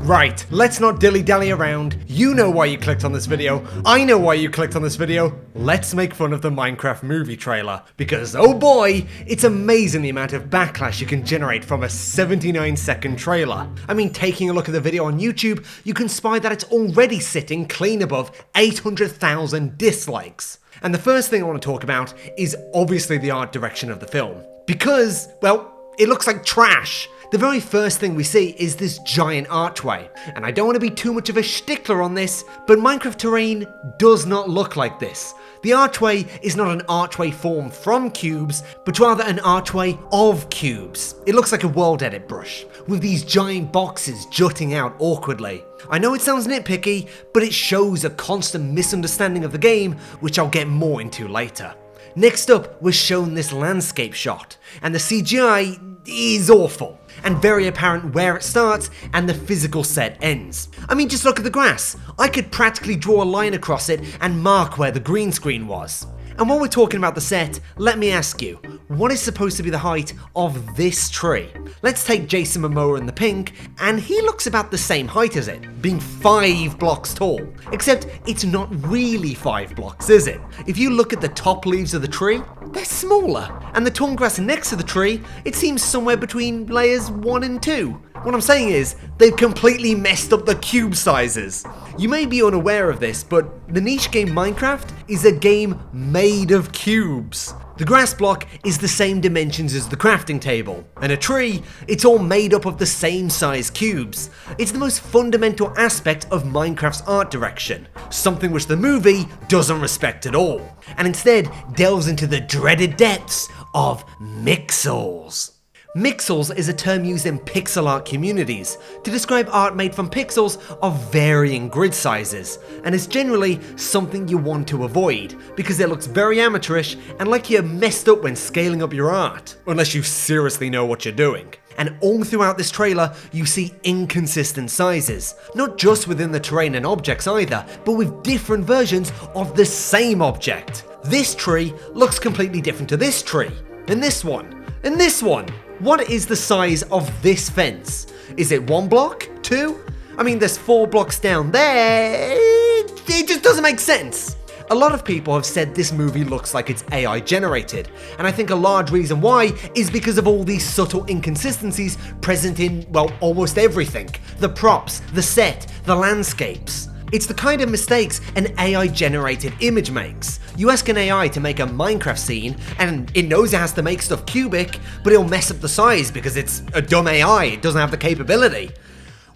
Right, let's not dilly-dally around. You know why you clicked on this video. I know why you clicked on this video. Let's make fun of the Minecraft movie trailer. Because, oh boy, it's amazing the amount of backlash you can generate from a 79-second trailer. I mean, taking a look at the video on YouTube, you can spy that it's already sitting clean above 800,000 dislikes. And the first thing I want to talk about is obviously the art direction of the film. Because, well, it looks like trash. The very first thing we see is this giant archway, and I don't want to be too much of a stickler on this, but Minecraft terrain does not look like this. The archway is not an archway formed from cubes, but rather an archway of cubes. It looks like a world edit brush, with these giant boxes jutting out awkwardly. I know it sounds nitpicky, but it shows a constant misunderstanding of the game, which I'll get more into later. Next up, we're shown this landscape shot, and the CGI is awful, and very apparent where it starts and the physical set ends. I mean, just look at the grass. I could practically draw a line across it and mark where the green screen was. And while we're talking about the set, let me ask you, what is supposed to be the height of this tree? Let's take Jason Momoa in the pink, and he looks about the same height as it, being 5 blocks tall. Except it's not really 5 blocks, is it? If you look at the top leaves of the tree, they're smaller, and the tall grass next to the tree, it seems somewhere between layers 1 and 2. What I'm saying is, they've completely messed up the cube sizes. You may be unaware of this, but the niche game Minecraft is a game made of cubes. The grass block is the same dimensions as the crafting table, and a tree, it's all made up of the same size cubes. It's the most fundamental aspect of Minecraft's art direction, something which the movie doesn't respect at all, and instead delves into the dreaded depths of Mixels. Mixels is a term used in pixel art communities to describe art made from pixels of varying grid sizes, and is generally something you want to avoid because it looks very amateurish and like you're messed up when scaling up your art, unless you seriously know what you're doing. And all throughout this trailer, you see inconsistent sizes, not just within the terrain and objects either, but with different versions of the same object. This tree looks completely different to this tree, and this one, and this one. What is the size of this fence? Is it 1 block? 2? I mean, there's 4 blocks down there. It just doesn't make sense. A lot of people have said this movie looks like it's AI generated, and I think a large reason why is because of all these subtle inconsistencies present in, well, almost everything. The props, the set, the landscapes. It's the kind of mistakes an AI-generated image makes. You ask an AI to make a Minecraft scene, and it knows it has to make stuff cubic, but it'll mess up the size because it's a dumb AI, it doesn't have the capability.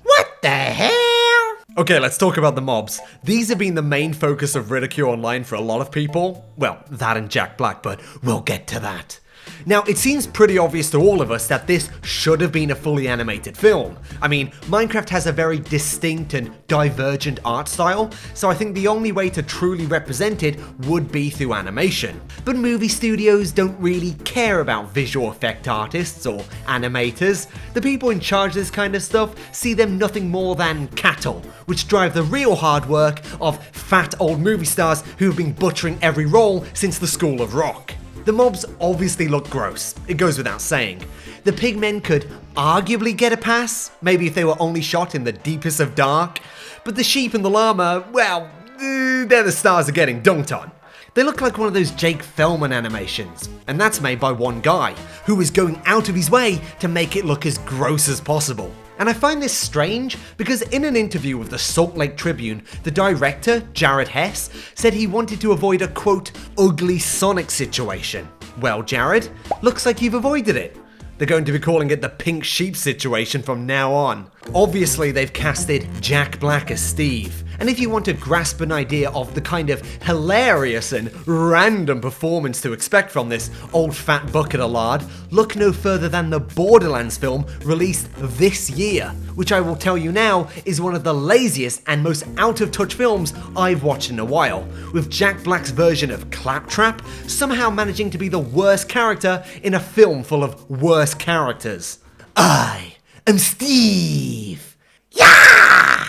What the hell? Okay, let's talk about the mobs. These have been the main focus of ridicule online for a lot of people. Well, that and Jack Black, but we'll get to that. Now, it seems pretty obvious to all of us that this should have been a fully animated film. I mean, Minecraft has a very distinct and divergent art style, so I think the only way to truly represent it would be through animation. But movie studios don't really care about visual effect artists or animators. The people in charge of this kind of stuff see them nothing more than cattle, which drive the real hard work of fat old movie stars who've been butchering every role since the School of Rock. The mobs obviously look gross, it goes without saying. The pigmen could arguably get a pass, maybe if they were only shot in the deepest of dark, but the sheep and the llama, well, they're the stars are getting dunked on. They look like one of those Jake Fellman animations, and that's made by one guy, who is going out of his way to make it look as gross as possible. And I find this strange because in an interview with the Salt Lake Tribune, the director, Jared Hess, said he wanted to avoid a quote, ugly Sonic situation. Well, Jared, looks like you've avoided it. They're going to be calling it the pink sheep situation from now on. Obviously, they've casted Jack Black as Steve. And if you want to grasp an idea of the kind of hilarious and random performance to expect from this old fat bucket of lard, look no further than the Borderlands film released this year, which I will tell you now is one of the laziest and most out-of-touch films I've watched in a while, with Jack Black's version of Claptrap somehow managing to be the worst character in a film full of worse characters. I am Steve! Yeah!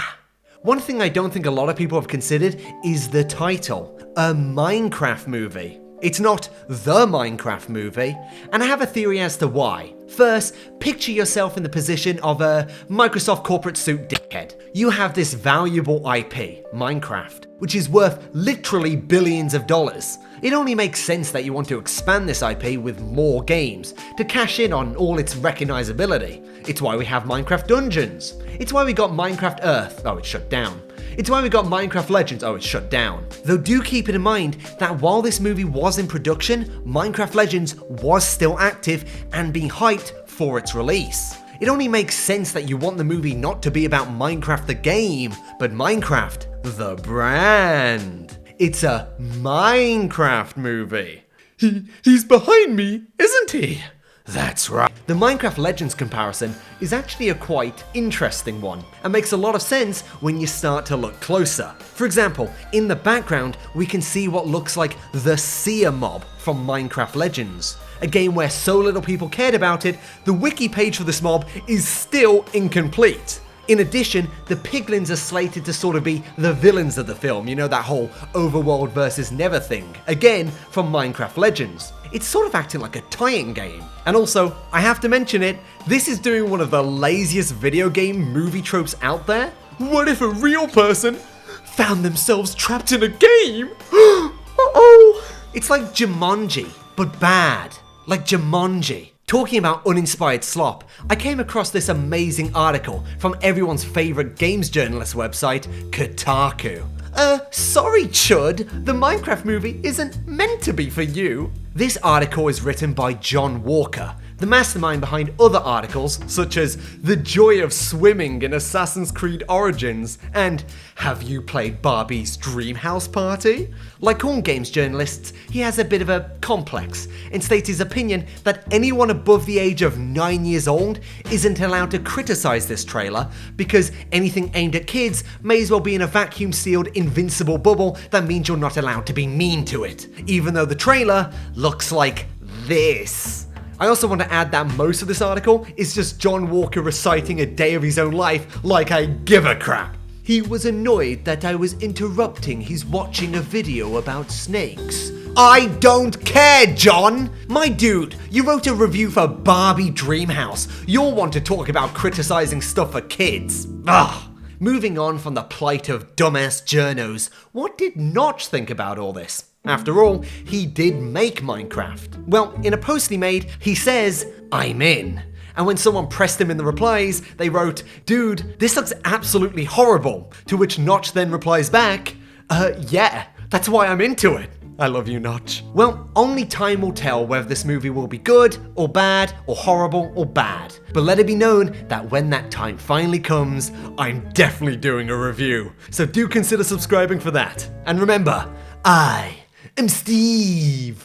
One thing I don't think a lot of people have considered is the title, a Minecraft movie. It's not the Minecraft movie, and I have a theory as to why. First, picture yourself in the position of a Microsoft corporate suit dickhead. You have this valuable IP, Minecraft, which is worth literally billions of dollars. It only makes sense that you want to expand this IP with more games, to cash in on all its recognizability. It's why we have Minecraft Dungeons. It's why we got Minecraft Earth. Oh, it's shut down. It's why we got Minecraft Legends. Oh, it's shut down. Though do keep it in mind that while this movie was in production, Minecraft Legends was still active and being hyped for its release. It only makes sense that you want the movie not to be about Minecraft the game, but Minecraft the brand. It's a Minecraft movie. He's behind me, isn't he? That's right. The Minecraft Legends comparison is actually a quite interesting one, and makes a lot of sense when you start to look closer. For example, in the background, we can see what looks like the Seer mob from Minecraft Legends. A game where so little people cared about it, the wiki page for this mob is still incomplete. In addition, the piglins are slated to sort of be the villains of the film, you know, that whole overworld versus never thing. Again, from Minecraft Legends. It's sort of acting like a tie-in game. And also, I have to mention it, this is doing one of the laziest video game movie tropes out there. What if a real person found themselves trapped in a game? Uh-oh! It's like Jumanji, but bad. Like Jumanji. Talking about uninspired slop, I came across this amazing article from everyone's favorite games journalist website, Kaku. Sorry Chud, the Minecraft movie isn't meant to be for you. This article is written by John Walker, the mastermind behind other articles such as The Joy of Swimming in Assassin's Creed Origins and Have You Played Barbie's Dream House Party? Like all games journalists, he has a bit of a complex and states his opinion that anyone above the age of 9 years old isn't allowed to criticize this trailer because anything aimed at kids may as well be in a vacuum-sealed invincible bubble that means you're not allowed to be mean to it, even though the trailer looks like this. I also want to add that most of this article is just John Walker reciting a day of his own life like I give a crap. He was annoyed that I was interrupting his watching a video about snakes. I don't care, John! My dude, you wrote a review for Barbie Dreamhouse. You'll want to talk about criticizing stuff for kids. Ugh. Moving on from the plight of dumbass journos, what did Notch think about all this? After all, he did make Minecraft. Well, in a post he made, he says, I'm in. And when someone pressed him in the replies, they wrote, dude, this looks absolutely horrible. To which Notch then replies back, yeah, that's why I'm into it. I love you, Notch. Well, only time will tell whether this movie will be good, or bad, or horrible, or bad. But let it be known that when that time finally comes, I'm definitely doing a review. So do consider subscribing for that. And remember, I am Steve.